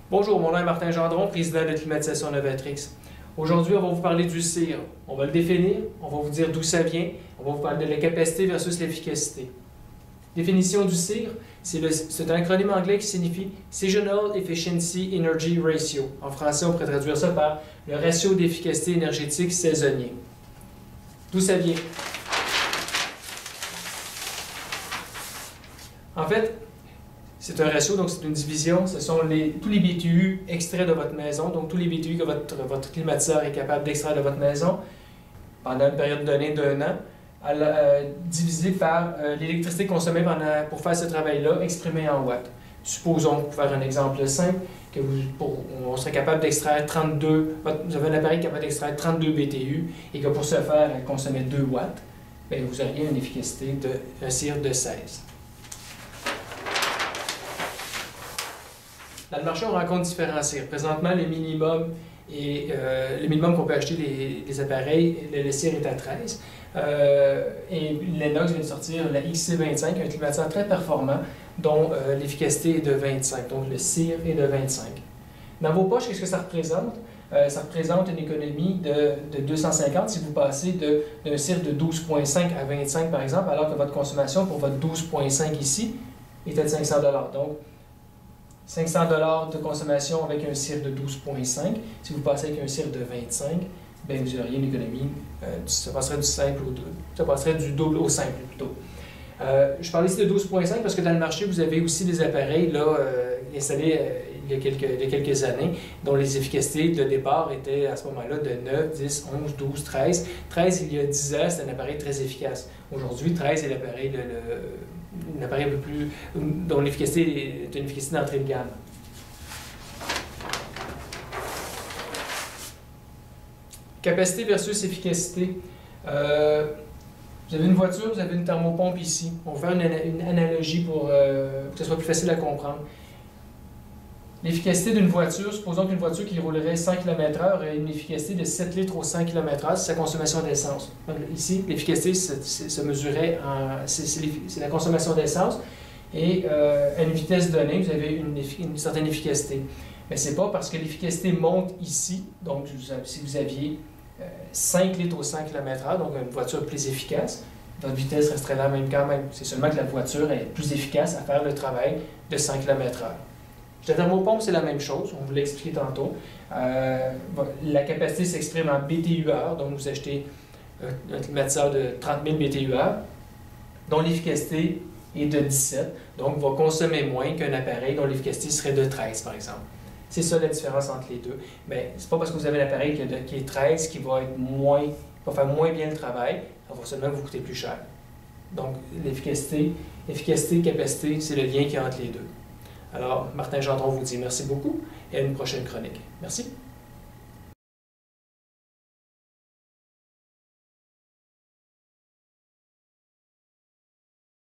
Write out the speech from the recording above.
Bonjour, mon nom est Martin Gendron, président de Climatisation Novatrix. Aujourd'hui, on va vous parler du CIR. On va le définir, on va vous dire d'où ça vient, on va vous parler de la capacité versus l'efficacité. Définition du CIR, c'est un acronyme anglais qui signifie Seasonal Efficiency Energy Ratio. En français, on pourrait traduire ça par le ratio d'efficacité énergétique saisonnier. D'où ça vient? En fait, c'est un ratio, donc c'est une division. Ce sont tous les BTU extraits de votre maison, donc tous les BTU que votre climatiseur est capable d'extraire de votre maison pendant une période donnée d'1 an, divisé par l'électricité consommée pour faire ce travail-là, exprimée en watts. Supposons, pour faire un exemple simple, que on serait capable d'extraire 32, vous avez un appareil capable d'extraire 32 BTU et que pour ce faire, elle consommait 2 watts, bien, vous auriez une efficacité d'un CIR de 16. Dans le marché, on rencontre différents CIR. Présentement, le minimum qu'on peut acheter les appareils, le CIR est à 13. Et Lennox vient de sortir la XC25, un climatiseur très performant, dont l'efficacité est de 25. Donc le CIR est de 25. Dans vos poches, qu'est-ce que ça représente? Ça représente une économie de 250 si vous passez d'un CIR de 12,5 à 25, par exemple, alors que votre consommation pour votre 12,5 ici était de 500 $. Donc, 500 $ de consommation avec un CIR de 12,5. Si vous passez avec un CIR de 25, bien, vous auriez une économie, ça passerait du simple au double. Ça passerait du double au simple, plutôt. Je parlais ici de 12,5 parce que dans le marché, vous avez aussi des appareils là, installés il y a quelques années, dont les efficacités de départ étaient à ce moment-là de 9, 10, 11, 12, 13. 13, il y a 10 ans, c'est un appareil très efficace. Aujourd'hui, 13 est l'appareil un appareil un peu plus, dont l'efficacité est une efficacité d'entrée de gamme. Capacité versus efficacité. Vous avez une voiture, vous avez une thermopompe ici. On va faire une analogie pour que ce soit plus facile à comprendre. L'efficacité d'une voiture, supposons qu'une voiture qui roulerait 100 km/h ait une efficacité de 7 litres au 100 km/h, c'est sa consommation d'essence. Ici, l'efficacité se mesurait c'est la consommation d'essence, et à une vitesse donnée, vous avez une certaine efficacité. Mais ce n'est pas parce que l'efficacité monte ici, donc si vous aviez 5 litres au 100 km/h, donc une voiture plus efficace, votre vitesse resterait la même quand même. C'est seulement que la voiture est plus efficace à faire le travail de 100 km/h. La thermopompe, c'est la même chose, on vous l'a expliqué tantôt. La capacité s'exprime en BTU/heure, donc vous achetez un climatiseur de 30 000 BTU/heure, dont l'efficacité est de 17, donc va consommer moins qu'un appareil dont l'efficacité serait de 13, par exemple. C'est ça la différence entre les deux. Mais c'est pas parce que vous avez un appareil qui est 13 qui va faire moins bien le travail, ça va seulement vous coûter plus cher. Donc l'efficacité, capacité, c'est le lien qu'il y a entre les deux. Alors, Martin Gendron vous dit merci beaucoup et à une prochaine chronique. Merci.